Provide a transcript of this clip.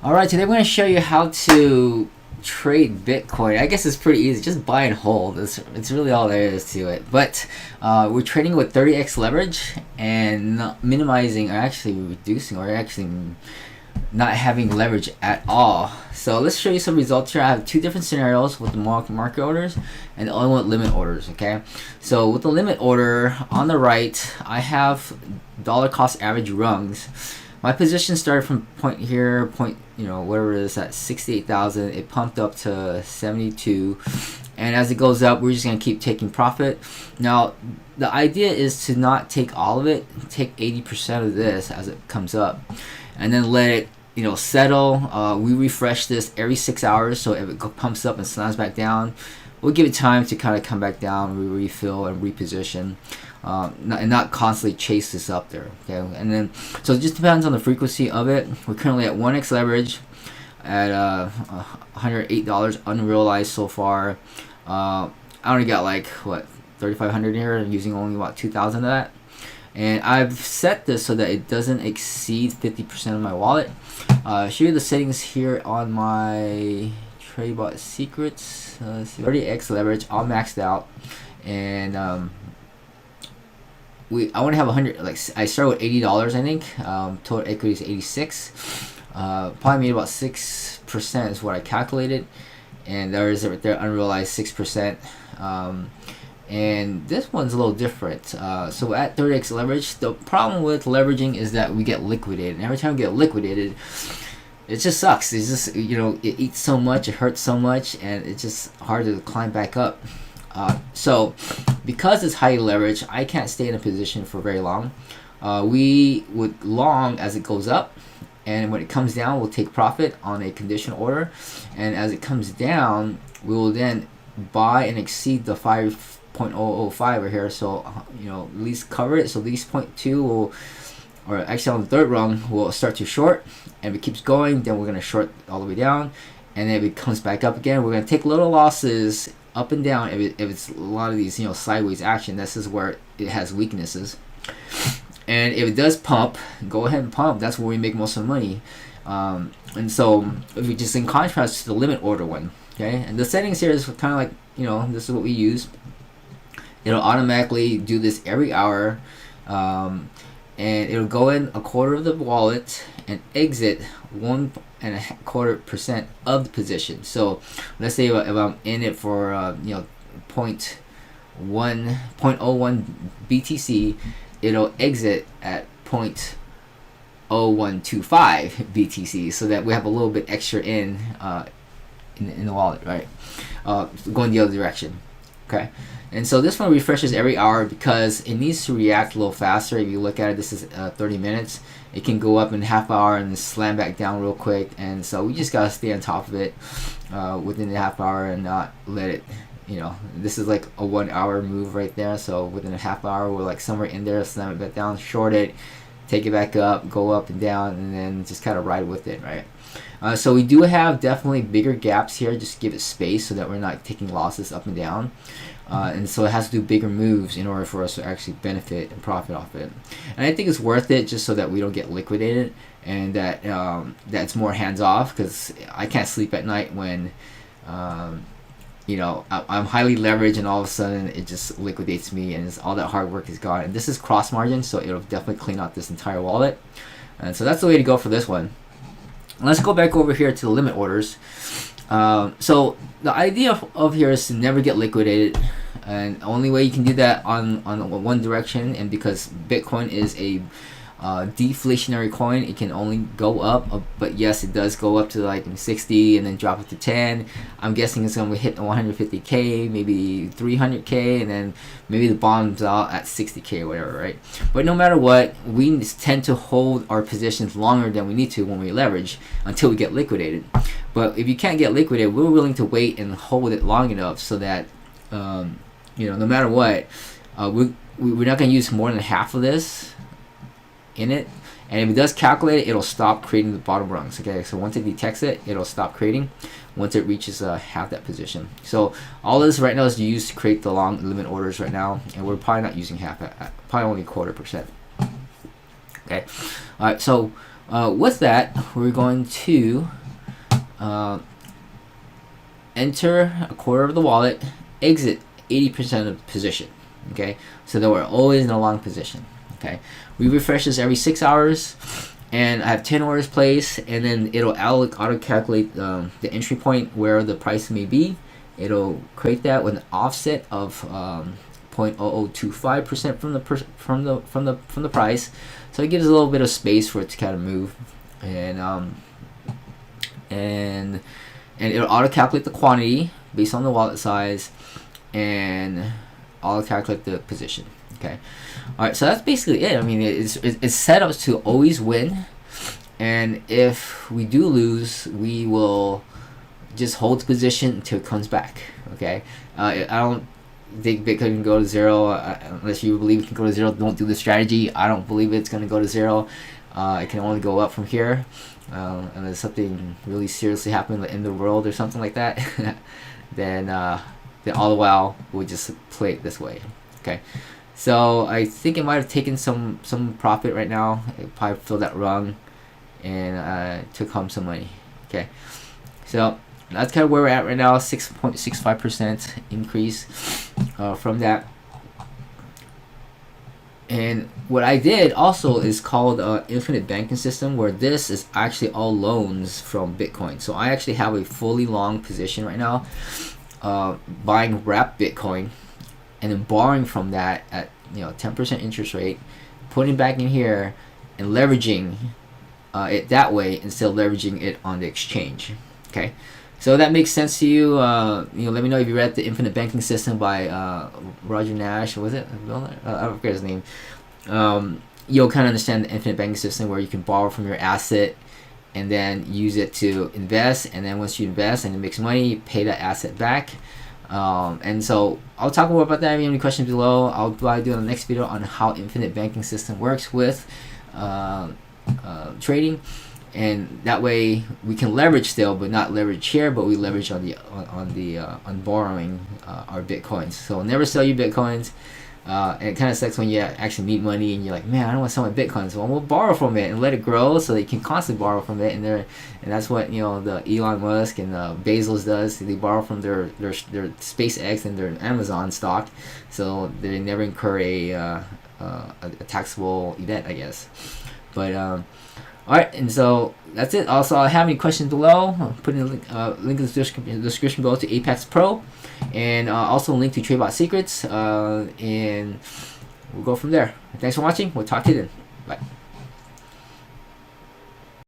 Alright, today I'm going to show you how to trade Bitcoin. I guess it's pretty easy. Just buy and hold. It's really all there is to it. But we're trading with 30x leverage and not minimizing or actually reducing or actually not having leverage at all. So let's show you some results here. I have two different scenarios with the market orders and the other one with limit orders. Okay, so with the limit order on the right, I have dollar cost average rungs. My position started from point here, whatever it is at 68,000. It pumped up to 72, and as it goes up, we're just gonna keep taking profit. Now, the idea is to not take all of it. Take 80% of this as it comes up, and then let it settle. We refresh this every 6 hours, so if it pumps up and slams back down, we'll give it time to kind of come back down, refill and reposition. And not constantly chase this up there. Okay, and then so it just depends on the frequency of it. We're currently at 1x leverage at $108 unrealized so far. I only got like what 3,500 here, and using only about 2,000 of that. And I've set this so that it doesn't exceed 50% of my wallet. Show you the settings here on my TradeBot secrets. 30x leverage, all maxed out, and I want to have 100. Like I start with $80, I think. Total equity is 86. Probably made about 6% is what I calculated, and there is right there unrealized 6%. And this one's a little different. So at 30x leverage, the problem with leveraging is that we get liquidated. And every time we get liquidated, it just sucks. It's just it eats so much, it hurts so much, and it's just hard to climb back up. So because it's highly leveraged, I can't stay in a position for very long. We would long as it goes up, and when it comes down, we'll take profit on a conditional order, and as it comes down, we will then buy and exceed the 5.005 over here. So at least cover it. So at least 0.2 will, or actually on the third rung, we'll start to short, and if it keeps going, then we're going to short all the way down, and then if it comes back up again, we're going to take little losses up and down. If it's a lot of these sideways action, this is where it has weaknesses. And if it does pump, go ahead and pump. That's where we make most of the money. And so if we just in contrast to the limit order one, okay, and the settings here is kind of like this is what we use. It'll automatically do this every hour, and it'll go in a quarter of the wallet and exit 1.25% of the position. So let's say if I'm in it for 0.01 BTC, it'll exit at 0.0125 BTC, so that we have a little bit extra in the wallet, right? Going the other direction. Okay, and so this one refreshes every hour because it needs to react a little faster. If you look at it, this is 30 minutes. It can go up in half hour and slam back down real quick, and so we just gotta stay on top of it within the half hour and not let it. This is like a 1 hour move right there. So within a half hour, we're like somewhere in there, slam it back down, short it, take it back up, go up and down, and then just kind of ride with it, right? So we do have definitely bigger gaps here. Just give it space so that we're not taking losses up and down. And so it has to do bigger moves in order for us to actually benefit and profit off it. And I think it's worth it just so that we don't get liquidated, and that that's more hands off, because I can't sleep at night when I'm highly leveraged and all of a sudden it just liquidates me, and all that hard work is gone. And this is cross margin, so it'll definitely clean out this entire wallet. And so that's the way to go for this one. Let's go back over here to the limit orders. So the idea of here is to never get liquidated, and the only way you can do that on one direction, and because Bitcoin is a deflationary coin, it can only go up, but yes, it does go up to like 60 and then drop it to 10. I'm guessing it's going to hit 150k, maybe 300k, and then maybe the bottoms out at 60k or whatever, right? But no matter what, we tend to hold our positions longer than we need to when we leverage until we get liquidated. But if you can't get liquidated, we're willing to wait and hold it long enough so that no matter what, we're not going to use more than half of this in it, and if it does calculate it, it'll stop creating the bottom rungs. Okay, so once it detects it, it'll stop creating once it reaches half that position. So all this right now is used to create the long limit orders right now, and we're probably not using half, probably only 0.25%. Okay, all right, so With that, we're going to enter a quarter of the wallet, exit 80% of the position. Okay, so that we're always in a long position. Okay, we refresh this every 6 hours, and I have 10 orders placed, and then it'll auto calculate the entry point where the price may be. It'll create that with an offset of 0.0025% from the price, so it gives a little bit of space for it to kind of move, and it'll auto calculate the quantity based on the wallet size, and auto calculate the position. Okay, all right, so that's basically it. I mean, it's set up to always win, and if we do lose, we will just hold the position until it comes back. Okay, I don't think Bitcoin can go to zero unless you believe it can go to zero. Don't do the strategy. I don't believe it's going to go to zero. It can only go up from here, unless something really seriously happened in the world or something like that. then all the while we'll just play it this way. Okay, so I think it might have taken some profit right now. It probably filled that rung and took home some money. Okay, so that's kind of where we're at right now. 6.65% increase from that. And what I did also is called infinite banking system, where this is actually all loans from Bitcoin. So I actually have a fully long position right now, buying wrapped Bitcoin, and then borrowing from that at 10% interest rate, putting back in here, and leveraging it that way instead of leveraging it on the exchange. Okay, so that makes sense to you. Let me know if you read The Infinite Banking System by Roger Nash. Was it? I forget his name. You'll kind of understand the infinite banking system, where you can borrow from your asset and then use it to invest, and then once you invest and it makes money, you pay that asset back. And so I'll talk more about that. If you have any questions below, I'll probably do the next video on how infinite banking system works with trading, and that way we can leverage still, but not leverage here, but we leverage on borrowing our bitcoins. So never sell your bitcoins. And it kind of sucks when you actually need money and you're like, man, I don't want to sell my bitcoins. Well, we'll borrow from it and let it grow, so that you can constantly borrow from it. And that's what the Elon Musk and Bezos does. They borrow from their SpaceX and their Amazon stock, so they never incur a taxable event, I guess. But alright, and so that's it. Also, if you have any questions below, I'll put in a link in the description below to Apex Pro, and also a link to TradeBot Secrets, and we'll go from there. Thanks for watching. We'll talk to you then. Bye.